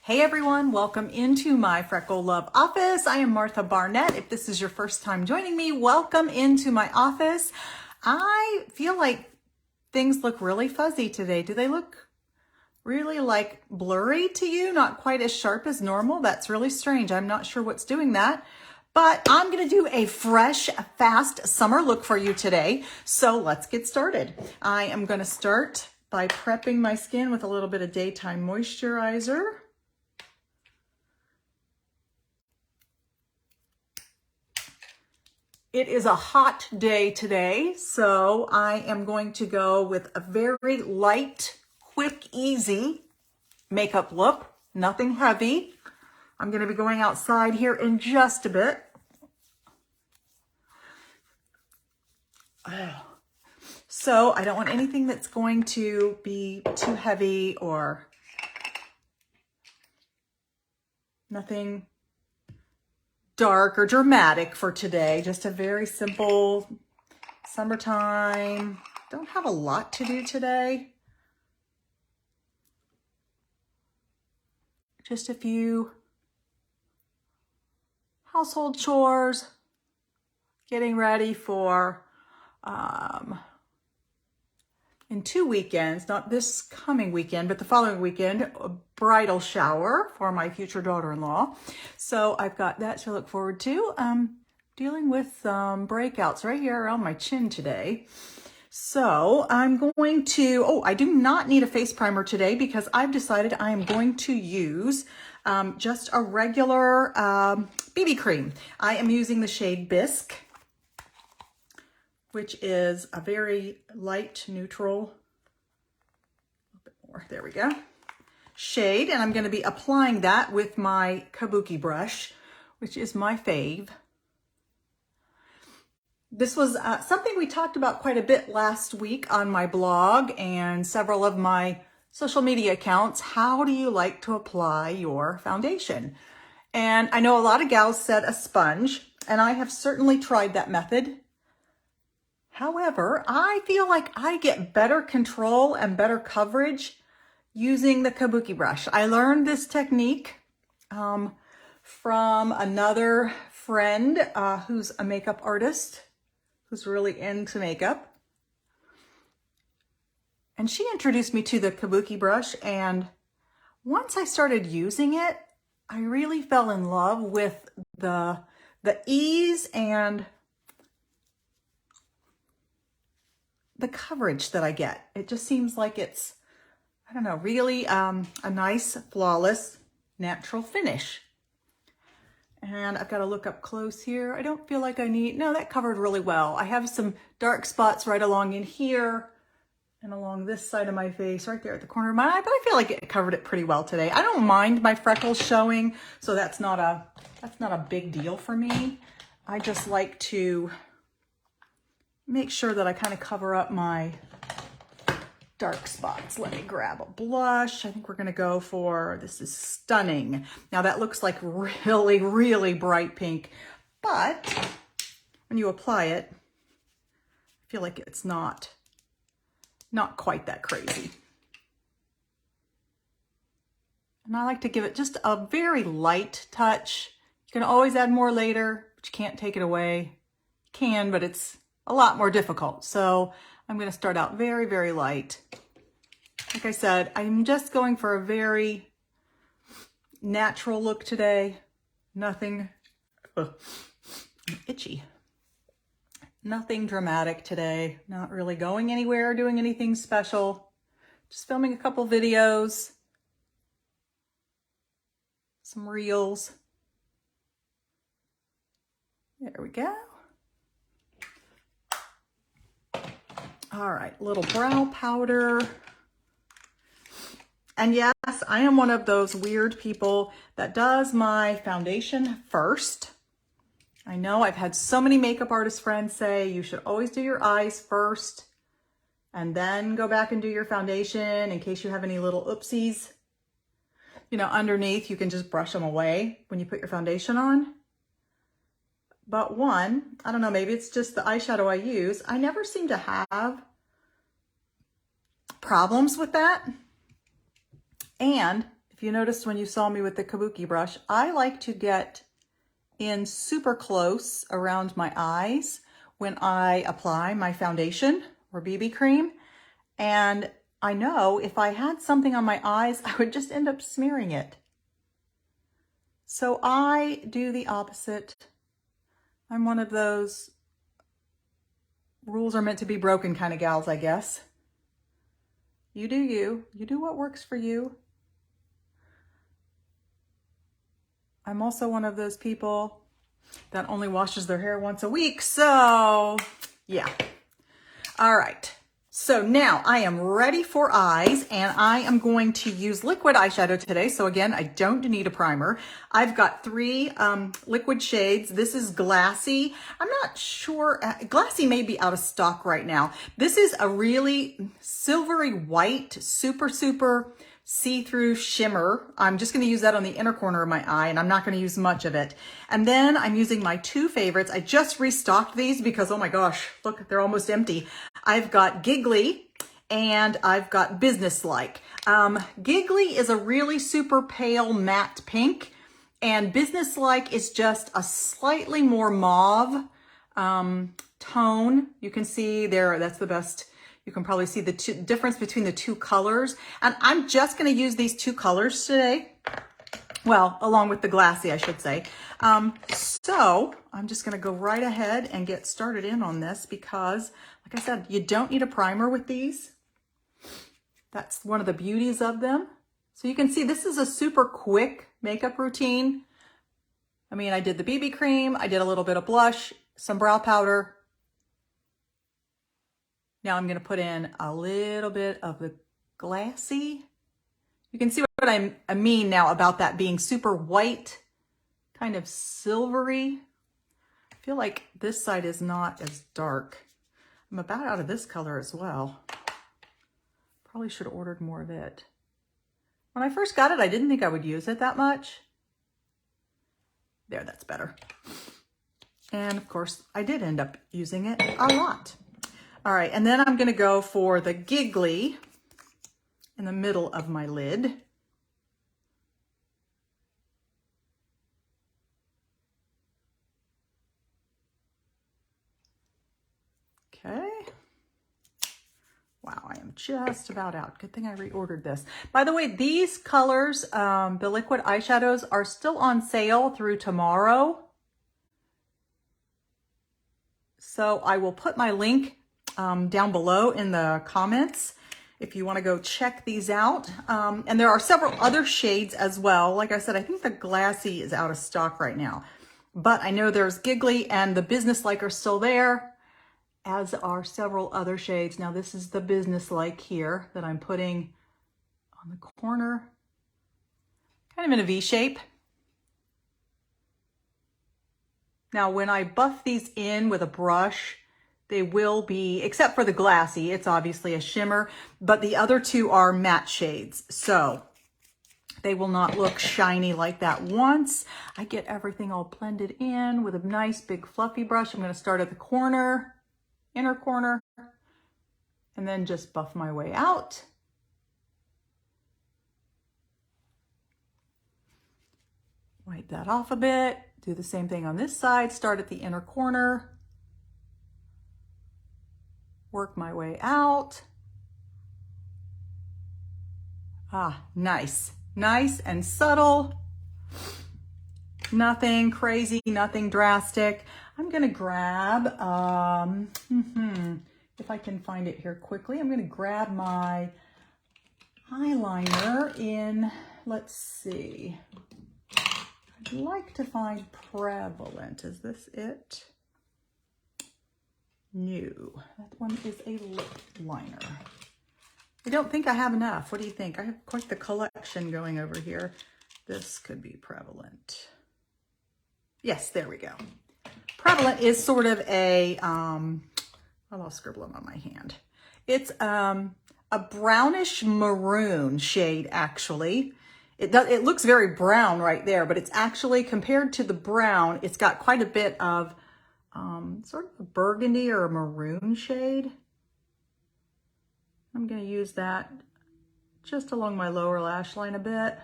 Hey everyone, welcome into my Freckle Love office. I am Martha Barnett. If this is your first time joining me, welcome into my office. I feel like things look really fuzzy today. Do they look really like blurry to you? Not quite as sharp as normal? That's really strange. I'm not sure what's doing that. But I'm going to do a fresh, fast summer look for you today. So let's get started. I am going to start by prepping my skin with a little bit of daytime moisturizer. It is a hot day today, so I am going to go with a very light, quick, easy makeup look. Nothing heavy. I'm going to be going outside here in just a bit. So I don't want anything that's going to be too heavy or nothing dark or dramatic for today. Just a very simple summertime. Don't have a lot to do today. Just a few household chores, getting ready for in 2 weekends, not this coming weekend, but the following weekend, a bridal shower for my future daughter-in-law. So I've got that to look forward to. Dealing with some breakouts right here around my chin today. So I'm going to, I do not need a face primer today because I've decided I am going to use just a regular BB cream. I am using the shade Bisque, which is a very light, neutral, a little bit more, there we go, shade. And I'm going to be applying that with my kabuki brush, which is my fave. This was something we talked about quite a bit last week on my blog and several of my social media accounts. How do you like to apply your foundation? And I know a lot of gals said a sponge, and I have certainly tried that method. However, I feel like I get better control and better coverage using the kabuki brush. I learned this technique from another friend who's a makeup artist, who's really into makeup. And she introduced me to the kabuki brush, and once I started using it, I really fell in love with the ease and the coverage that I get. It just seems like it's, I don't know, really a nice, flawless, natural finish. And I've got to look up close here. I don't feel like I need, no, that covered really well. I have some dark spots right along in here and along this side of my face, right there at the corner of my eye, but I feel like it covered it pretty well today. I don't mind my freckles showing, so that's not a big deal for me. I just like to make sure that I kind of cover up my dark spots. Let me grab a blush. I think we're going to go for, this is Stunning. Now that looks like really, really bright pink, but when you apply it, I feel like it's not quite that crazy. And I like to give it just a very light touch. You can always add more later, but you can't take it away. You can, but it's a lot more difficult. So I'm going to start out very, very light. Like I said, I'm just going for a very natural look today. Nothing itchy. Nothing dramatic today. Not really going anywhere, doing anything special. Just filming a couple videos, some reels. There we go. All right, little brow powder. And yes, I am one of those weird people that does my foundation first. I know I've had so many makeup artist friends say you should always do your eyes first and then go back and do your foundation in case you have any little oopsies. You know, underneath, you can just brush them away when you put your foundation on. But one, I don't know, maybe it's just the eyeshadow I use. I never seem to have problems with that. And if you noticed when you saw me with the kabuki brush, I like to get in super close around my eyes when I apply my foundation or BB cream. And I know if I had something on my eyes, I would just end up smearing it. So I do the opposite. I'm one of those rules are meant to be broken kind of gals, I guess. You do you. You do what works for you. I'm also one of those people that only washes their hair once a week. So yeah. All right. So now I am ready for eyes, and I am going to use liquid eyeshadow today. So again, I don't need a primer. I've got 3 liquid shades. This is Glassy. I'm not sure. Glassy may be out of stock right now. This is a really silvery white, super see-through shimmer. I'm just going to use that on the inner corner of my eye, and I'm not going to use much of it. And then I'm using my 2 favorites. I just restocked these because, oh my gosh, look, they're almost empty. I've got Giggly and I've got Businesslike. Giggly is a really super pale matte pink, and Businesslike is just a slightly more mauve tone. You can see there, that's the best. You can probably see the difference between the 2 colors. And I'm just going to use these 2 colors today. Well, along with the Glassy, I should say. So I'm just going to go right ahead and get started in on this because, like I said, you don't need a primer with these. That's one of the beauties of them. So you can see this is a super quick makeup routine. I mean, I did the BB cream. I did a little bit of blush, some brow powder. Now I'm going to put in a little bit of the Glassy. You can see what I mean now about that being super white, kind of silvery. I feel like this side is not as dark. I'm about out of this color as well. Probably should have ordered more of it. When I first got it, I didn't think I would use it that much. There, that's better. And of course, I did end up using it a lot. All right, and then I'm going to go for the Giggly in the middle of my lid. Okay. Wow, I am just about out. Good thing I reordered this. By the way, these colors, the liquid eyeshadows, are still on sale through tomorrow. So I will put my link down below in the comments if you want to go check these out. And there are several other shades as well. Like I said, I think the Glassy is out of stock right now, but I know there's Giggly and the Businesslike are still there, as are several other shades. Now this is the Businesslike here that I'm putting on the corner, kind of in a V shape. Now when I buff these in with a brush, they will be, except for the Glassy, it's obviously a shimmer, but the other 2 are matte shades. So they will not look shiny like that once I get everything all blended in with a nice big fluffy brush. I'm going to start at the corner, inner corner, and then just buff my way out. Wipe that off a bit. Do the same thing on this side. Start at the inner corner. Work my way out. Ah, nice. Nice and subtle. Nothing crazy, nothing drastic. I'm going to grab, if I can find it here quickly, I'm going to grab my eyeliner in, let's see. I'd like to find Prevalent. Is this it? No, that one is a lip liner. I don't think I have enough. What do you think? I have quite the collection going over here. This could be Prevalent. Yes, there we go. Prevalent is sort of a, I'll scribble them on my hand. It's a brownish maroon shade, actually. It looks very brown right there, but it's actually, compared to the brown, it's got quite a bit of sort of a burgundy or a maroon shade. I'm going to use that just along my lower lash line a bit.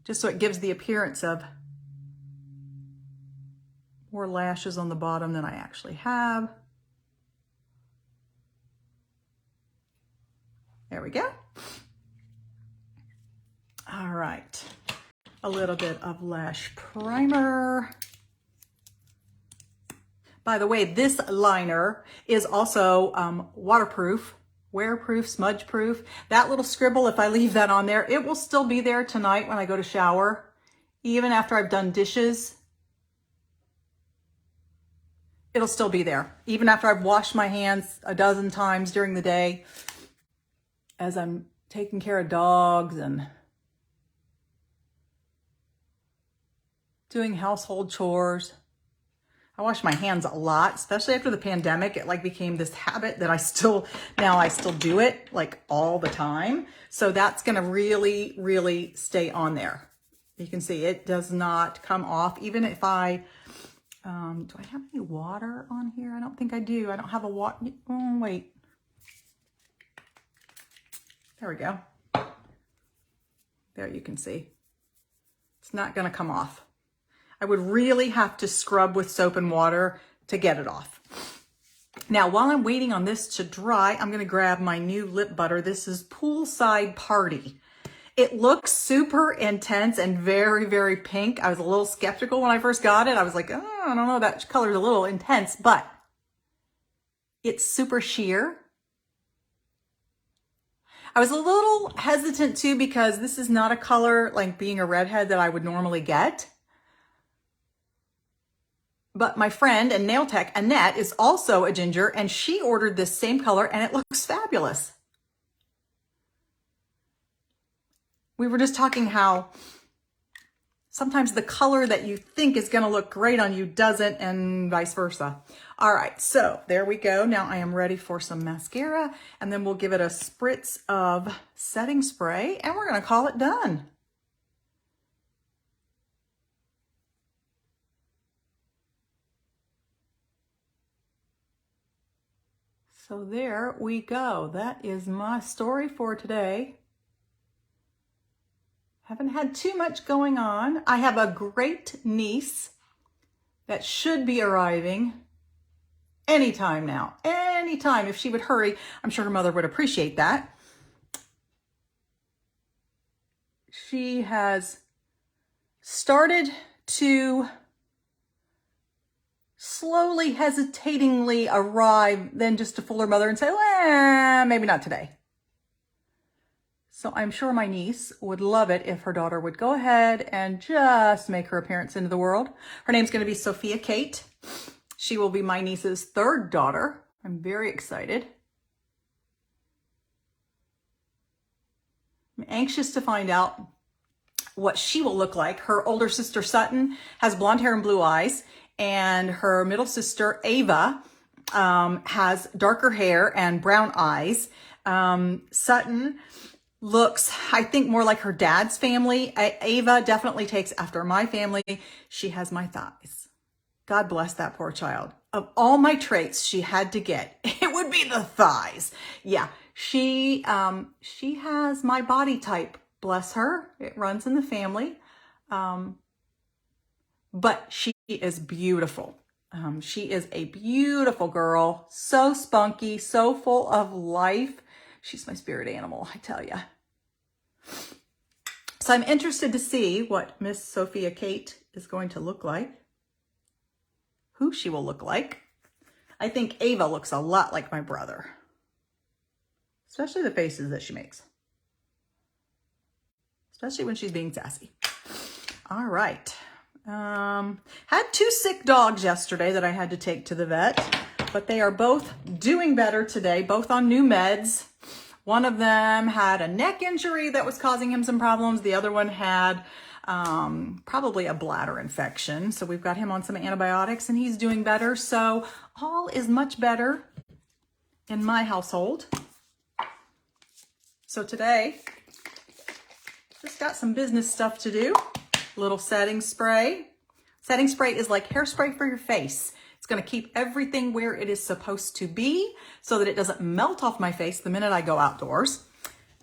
just so it gives the appearance of more lashes on the bottom than I actually have. There we go. All right, a little bit of lash primer. By the way, this liner is also waterproof, wear-proof, smudge-proof. That little scribble, if I leave that on there, it will still be there tonight when I go to shower, even after I've done dishes. It'll still be there, even after I've washed my hands a dozen times during the day, as I'm taking care of dogs and doing household chores. I wash my hands a lot, especially after the pandemic. It like became this habit that I still do it like all the time. So that's gonna really, really stay on there. You can see it does not come off. Even if I, do I have any water on here? I don't think I do. I don't have a water, oh, wait. There we go. There you can see. It's not gonna come off. I would really have to scrub with soap and water to get it off. Now, while I'm waiting on this to dry, I'm gonna grab my new lip butter. This is Poolside Party. It looks super intense and very, very pink. I was a little skeptical when I first got it. I was like, oh, I don't know, that color's a little intense, but it's super sheer. I was a little hesitant too because this is not a color, like being a redhead, that I would normally get. But my friend and nail tech, Annette, is also a ginger, and she ordered this same color, and it looks fabulous. We were just talking how sometimes the color that you think is going to look great on you doesn't, and vice versa. All right, so there we go. Now I am ready for some mascara, and then we'll give it a spritz of setting spray, and we're going to call it done. So there we go. That is my story for today. Haven't had too much going on. I have a great niece that should be arriving anytime now. Anytime. If she would hurry, I'm sure her mother would appreciate that. She has started to slowly, hesitatingly arrive, then just to fool her mother and say, well, maybe not today. So I'm sure my niece would love it if her daughter would go ahead and just make her appearance into the world. Her name's going to be Sophia Kate. She will be my niece's third daughter. I'm very excited. I'm anxious to find out what she will look like. Her older sister Sutton has blonde hair and blue eyes, and her middle sister Ava has darker hair and brown eyes. Sutton looks, I think, more like her dad's family. Ava definitely takes after my family. She has my thighs. God bless that poor child. Of all my traits she had to get, it would be the thighs. Yeah, she has my body type. Bless her. It runs in the family. But she is beautiful. She is a beautiful girl. So spunky, so full of life. She's my spirit animal, I tell you. So I'm interested to see what Miss Sophia Kate is going to look like. Who she will look like. I think Ava looks a lot like my brother. Especially the faces that she makes. Especially when she's being sassy. All right. Had 2 sick dogs yesterday that I had to take to the vet, but they are both doing better today, both on new meds. One of them had a neck injury that was causing him some problems. The other one had probably a bladder infection. So we've got him on some antibiotics and he's doing better. So all is much better in my household. So today, just got some business stuff to do. Little setting spray. Setting spray is like hairspray for your face. It's going to keep everything where it is supposed to be so that it doesn't melt off my face the minute I go outdoors.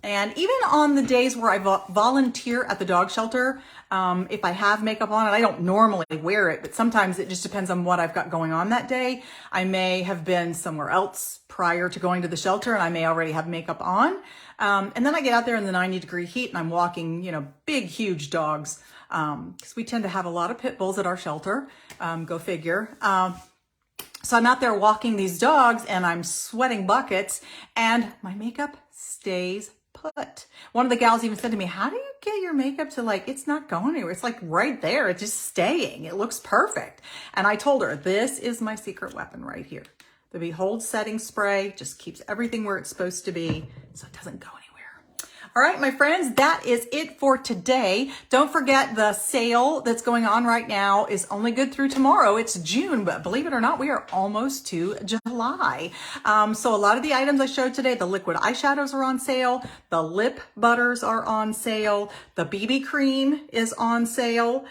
And even on the days where I volunteer at the dog shelter, if I have makeup on, and I don't normally wear it, but sometimes it just depends on what I've got going on that day. I may have been somewhere else prior to going to the shelter, and I may already have makeup on. And then I get out there in the 90-degree heat, and I'm walking, you know, big, huge dogs, because we tend to have a lot of pit bulls at our shelter. Go figure. So I'm out there walking these dogs, and I'm sweating buckets, and my makeup stays put. One of the gals even said to me, how do you get your makeup to, like, it's not going anywhere. It's like right there. It's just staying. It looks perfect. And I told her, this is my secret weapon right here. The Behold setting spray just keeps everything where it's supposed to be, so it doesn't go anywhere. All right, my friends, that is it for today. Don't forget the sale that's going on right now is only good through tomorrow. It's June, but believe it or not, we are almost to July. So a lot of the items I showed today, the liquid eyeshadows are on sale. The lip butters are on sale. The BB cream is on sale.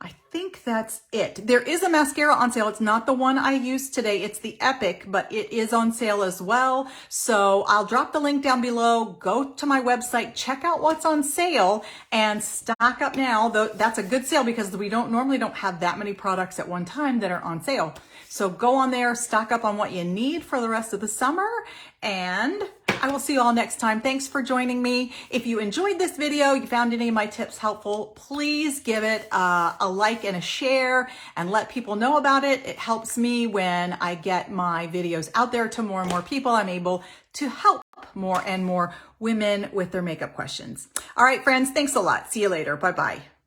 I think that's it. There is a mascara on sale. It's not the one I used today. It's the Epic, but it is on sale as well. So I'll drop the link down below. Go to my website, check out what's on sale, and stock up now. That's a good sale because we normally don't have that many products at one time that are on sale. So go on there, stock up on what you need for the rest of the summer, and I will see you all next time. Thanks for joining me. If you enjoyed this video, you found any of my tips helpful, please give it a like and a share and let people know about it. It helps me when I get my videos out there to more and more people. I'm able to help more and more women with their makeup questions. All right, friends, thanks a lot. See you later. Bye-bye.